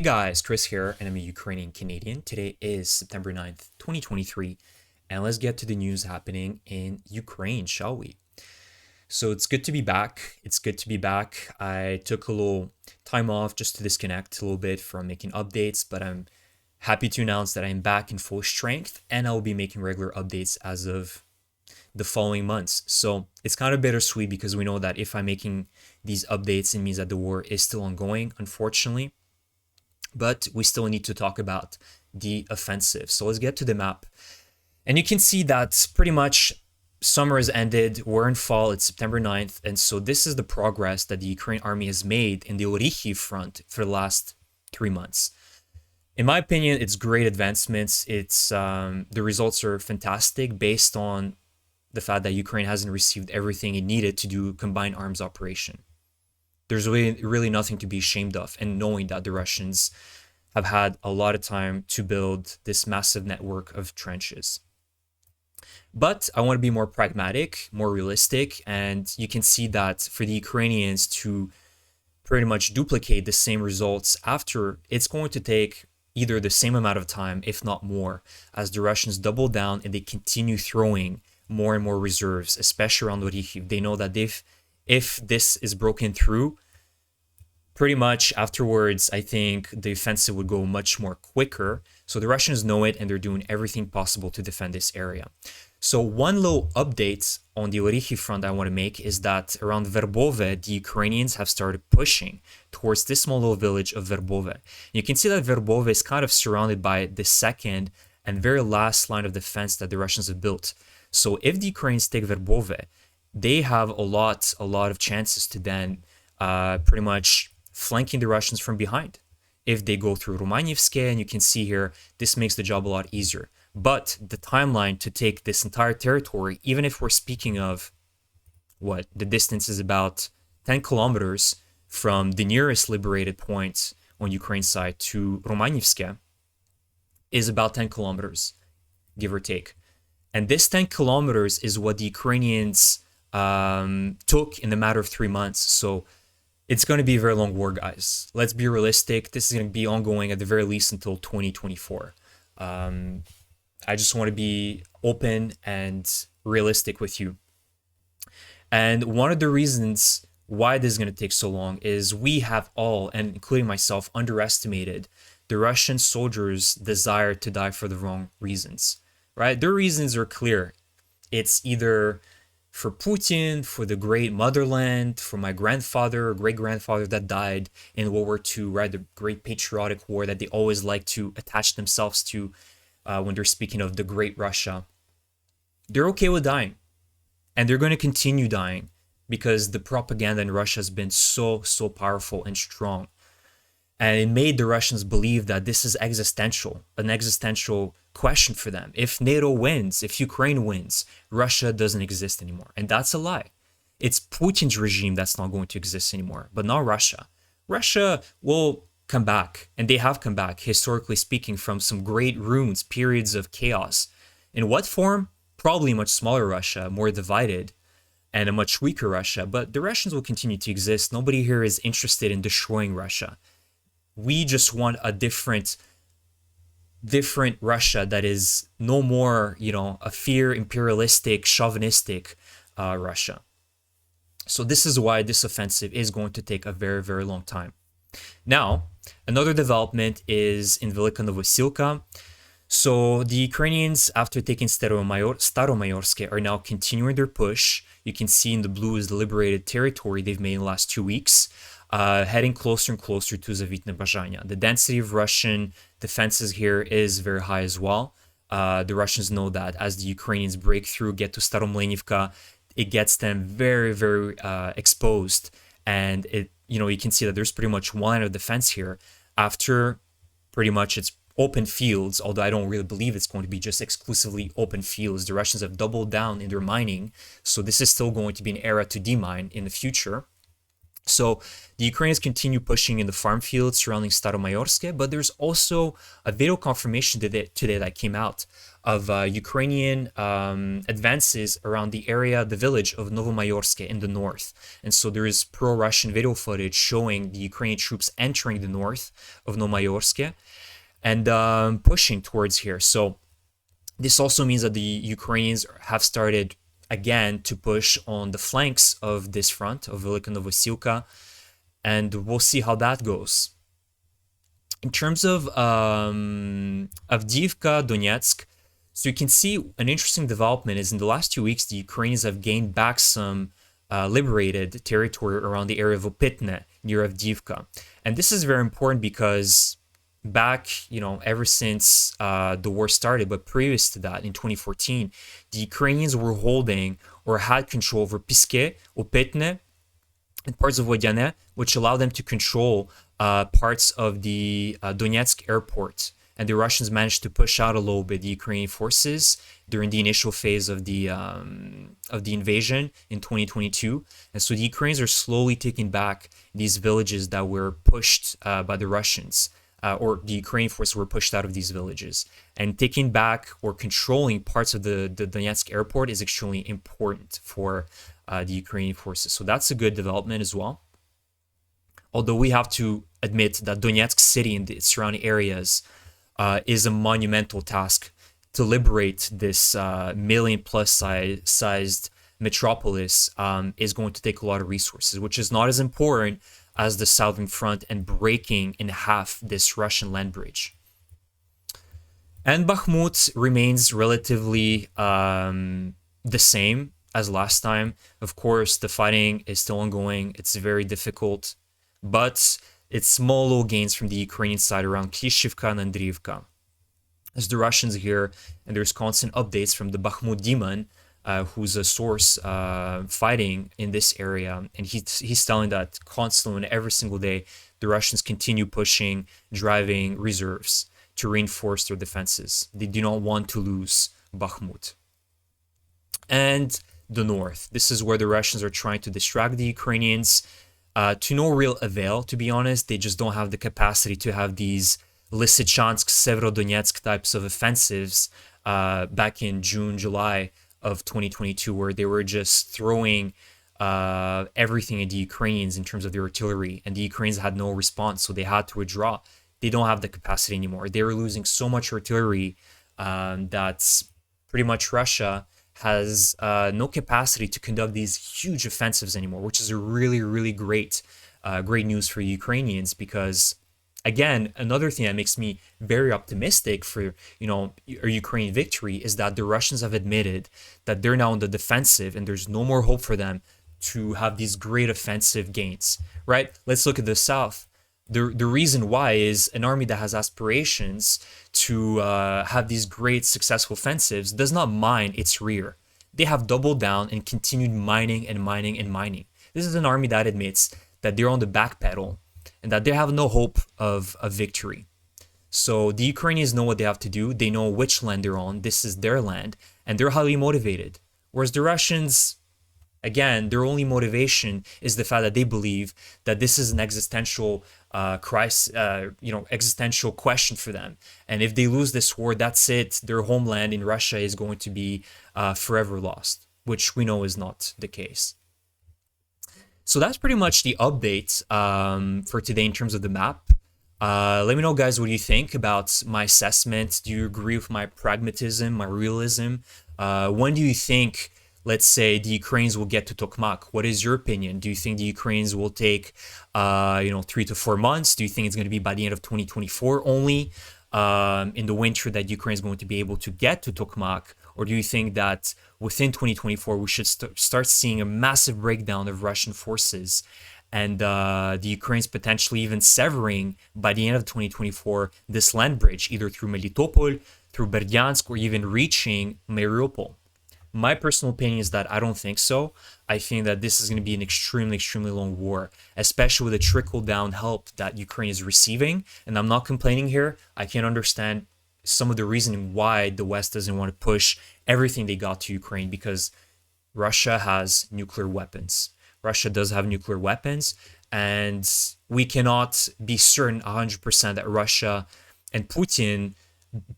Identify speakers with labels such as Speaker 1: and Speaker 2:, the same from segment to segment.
Speaker 1: Hey guys, Chris here, and I'm a Ukrainian Canadian. Today is September 9th, 2023, and let's get to the news happening in Ukraine, shall we? So it's good to be back. It's good to be back. I took a little time off just to disconnect a little bit from making updates, but I'm happy to announce that I'm back in full strength and I will be making regular updates as of the following months. So it's kind of bittersweet because we know that if I'm making these updates, it means that the war is still ongoing, unfortunately. But we still need to talk about the offensive. So let's get to the map. And you can see that pretty much summer has ended. We're in fall. It's September 9th. And so this is the progress that the Ukrainian army has made in the Orikhiv front for the last 3 months. In my opinion, it's great advancements. The results are fantastic based on the fact that Ukraine hasn't received everything it needed to do a combined arms operation. There's really nothing to be ashamed of, and knowing that the Russians have had a lot of time to build this massive network of trenches. But I want to be more pragmatic, more realistic, and you can see that for the Ukrainians to pretty much duplicate the same results after, it's going to take either the same amount of time, if not more, as the Russians double down and they continue throwing more and more reserves, especially around Orikhiv. They know that if this is broken through, pretty much afterwards, I think the offensive would go much more quicker. So the Russians know it, and they're doing everything possible to defend this area. So one little update on the Orikhiv front I want to make is that around Verbove, the Ukrainians have started pushing towards this small little village of Verbove. You can see that Verbove is kind of surrounded by the second and very last line of defense that the Russians have built. So if the Ukrainians take Verbove, they have a lot of chances to then pretty much flanking the Russians from behind. If they go through Romanivske, and you can see here, this makes the job a lot easier. But the timeline to take this entire territory, even if we're speaking of the distance is about 10 kilometers from the nearest liberated point on Ukraine's side to Romanivske, is about 10 kilometers, give or take. And this 10 kilometers is what the Ukrainians took in a matter of 3 months. So it's going to be a very long war, guys. Let's be realistic. This is going to be ongoing at the very least until 2024. I just want to be open and realistic with you. And one of the reasons why this is going to take so long is we have all, and including myself, underestimated the Russian soldiers' desire to die for the wrong reasons. Right? Their reasons are clear. It's either for Putin, for the great motherland, for my grandfather or great-grandfather that died in World War II, right? The great patriotic war that they always like to attach themselves to when they're speaking of the great Russia. They're okay with dying. And they're going to continue dying because the propaganda in Russia has been so powerful and strong. And it made the Russians believe that this is an existential question for them. If NATO wins, if Ukraine wins, Russia doesn't exist anymore. And that's a lie. It's Putin's regime that's not going to exist anymore, but not Russia. Russia will come back, and they have come back, historically speaking, from some great ruins, periods of chaos. In what form? Probably a much smaller Russia, more divided, and a much weaker Russia. But the Russians will continue to exist. Nobody here is interested in destroying Russia. We just want a different Russia that is no more, a fear, imperialistic, chauvinistic Russia. So this is why this offensive is going to take a very, very long time. Now, another development is in Velyka Novosilka. So the Ukrainians, after taking Staromayorsk, are now continuing their push. You can see in the blue is the liberated territory they've made in the last 2 weeks. Heading closer and closer to Zavitne Bazhanya. The density of Russian defenses here is very high as well. The Russians know that as the Ukrainians break through, get to Staromlenivka, it gets them very, very exposed. And you can see that there's pretty much one line of defense here after pretty much it's open fields, although I don't really believe it's going to be just exclusively open fields. The Russians have doubled down in their mining, so this is still going to be an era to demine in the future. So the Ukrainians continue pushing in the farm fields surrounding Staromayorsk, but there's also a video confirmation today that came out of Ukrainian advances around the area, the village of Novomayorsk in the north. And so there is pro-Russian video footage showing the Ukrainian troops entering the north of Novomayorsk and pushing towards here. So this also means that the Ukrainians have started again to push on the flanks of this front of Velyka Novosilka, and we'll see how that goes. In terms of Avdiivka, Donetsk, so you can see an interesting development is in the last 2 weeks, the Ukrainians have gained back some liberated territory around the area of Opitne near Avdiivka. And this is very important because back, ever since the war started, but previous to that, in 2014, the Ukrainians were holding or had control over Piske, Opitne, and parts of Vodyane, which allowed them to control parts of the Donetsk airport. And the Russians managed to push out a little bit the Ukrainian forces during the initial phase of the invasion in 2022. And so the Ukrainians are slowly taking back these villages that were pushed by the Russians. Or the Ukrainian forces were pushed out of these villages. And taking back or controlling parts of the Donetsk airport is extremely important for the Ukrainian forces. So that's a good development as well. Although we have to admit that Donetsk city and its surrounding areas is a monumental task to liberate this million-plus sized metropolis is going to take a lot of resources, which is not as important as the southern front and breaking in half this Russian land bridge. And Bakhmut remains relatively the same as last time. Of course, the fighting is still ongoing. It's very difficult, but it's small little gains from the Ukrainian side around Klishivka and Andriivka. As the Russians here, and there's constant updates from the Bakhmut demon, who's a source fighting in this area, and he's telling that constantly and every single day the Russians continue pushing, driving reserves to reinforce their defenses. They do not want to lose Bakhmut. And the north. This is where the Russians are trying to distract the Ukrainians to no real avail, to be honest. They just don't have the capacity to have these Lysychansk, Severodonetsk types of offensives back in June, July of 2022, where they were just throwing everything at the Ukrainians in terms of the artillery, and the Ukrainians had no response, so they had to withdraw. They don't have the capacity anymore. They were losing so much artillery that pretty much Russia has no capacity to conduct these huge offensives anymore, which is a really, really great news for Ukrainians, because again, another thing that makes me very optimistic for, a Ukrainian victory is that the Russians have admitted that they're now on the defensive and there's no more hope for them to have these great offensive gains, right? Let's look at the South. The reason why is an army that has aspirations to have these great successful offensives does not mine its rear. They have doubled down and continued mining and mining and mining. This is an army that admits that they're on the back pedal and that they have no hope of a victory. So the Ukrainians know what they have to do. They know which land they're on. This is their land, and they're highly motivated. Whereas the Russians, again, their only motivation is the fact that they believe that this is an existential crisis, existential question for them. And if they lose this war, that's it. Their homeland in Russia is going to be forever lost, which we know is not the case. So that's pretty much the update for today in terms of the map. Let me know, guys, what you think about my assessment. Do you agree with my pragmatism, my realism? When do you think, let's say, the Ukrainians will get to Tokmak? What is your opinion? Do you think the Ukrainians will take, 3 to 4 months? Do you think it's going to be by the end of 2024 only, in the winter, that Ukraine is going to be able to get to Tokmak? Or do you think that within 2024, we should start seeing a massive breakdown of Russian forces and the Ukrainians potentially even severing by the end of 2024 this land bridge, either through Melitopol, through Berdyansk, or even reaching Mariupol? My personal opinion is that I don't think so. I think that this is going to be an extremely, extremely long war, especially with the trickle-down help that Ukraine is receiving. And I'm not complaining here. I can understand some of the reasoning why the West doesn't want to push everything they got to Ukraine, because Russia has nuclear weapons. Russia does have nuclear weapons, And we cannot be certain 100% that Russia and Putin,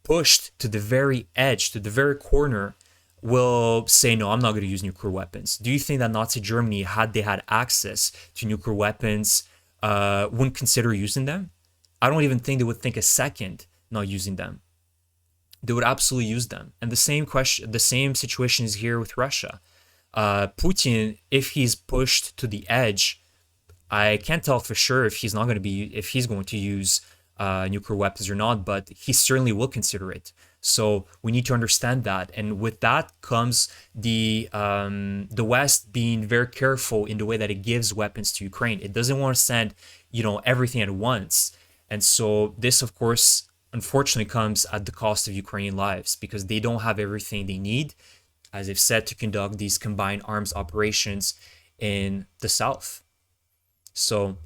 Speaker 1: pushed to the very edge, to the very corner, will say, no, I'm not going to use nuclear weapons. Do you think that Nazi Germany, had they had access to nuclear weapons, wouldn't consider using them? I don't even think they would think a second not using them. They would absolutely use them. And the same situation is here with Russia. Putin, if he's pushed to the edge, I can't tell for sure if he's going to use nuclear weapons or not, but he certainly will consider it. So we need to understand that, and with that comes the West being very careful in the way that it gives weapons to Ukraine. It doesn't want to send everything at once, and so this, of course, unfortunately, comes at the cost of Ukrainian lives, because they don't have everything they need, as I've said, to conduct these combined arms operations in the south. So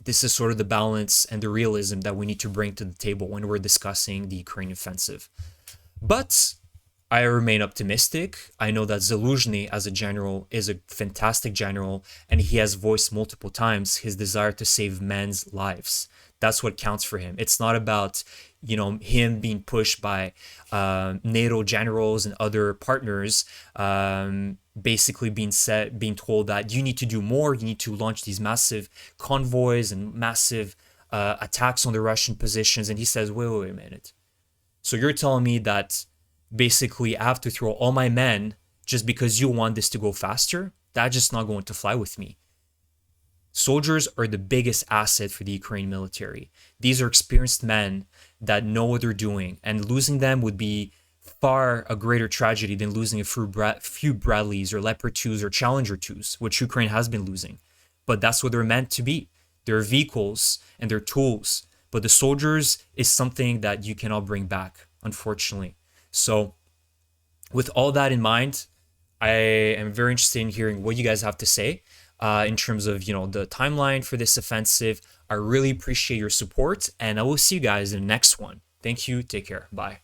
Speaker 1: this is sort of the balance and the realism that we need to bring to the table when we're discussing the Ukrainian offensive. But I remain optimistic. I know that Zaluzhny as a general is a fantastic general, and he has voiced multiple times his desire to save men's lives. That's what counts for him. It's not about him being pushed by NATO generals and other partners, basically being told that you need to do more, you need to launch these massive convoys and massive attacks on the Russian positions. And he says, wait a minute. So you're telling me that basically I have to throw all my men just because you want this to go faster? That's just not going to fly with me. Soldiers are the biggest asset for the Ukrainian military. These are experienced men that know what they're doing, and losing them would be far a greater tragedy than losing a few Bradleys or Leopard 2s or Challenger 2s, which Ukraine has been losing. But that's what they're meant to be. They're vehicles and they're tools. But the soldiers is something that you cannot bring back, unfortunately. So with all that in mind, I am very interested in hearing what you guys have to say in terms of, the timeline for this offensive. I really appreciate your support, and I will see you guys in the next one. Thank you. Take care. Bye.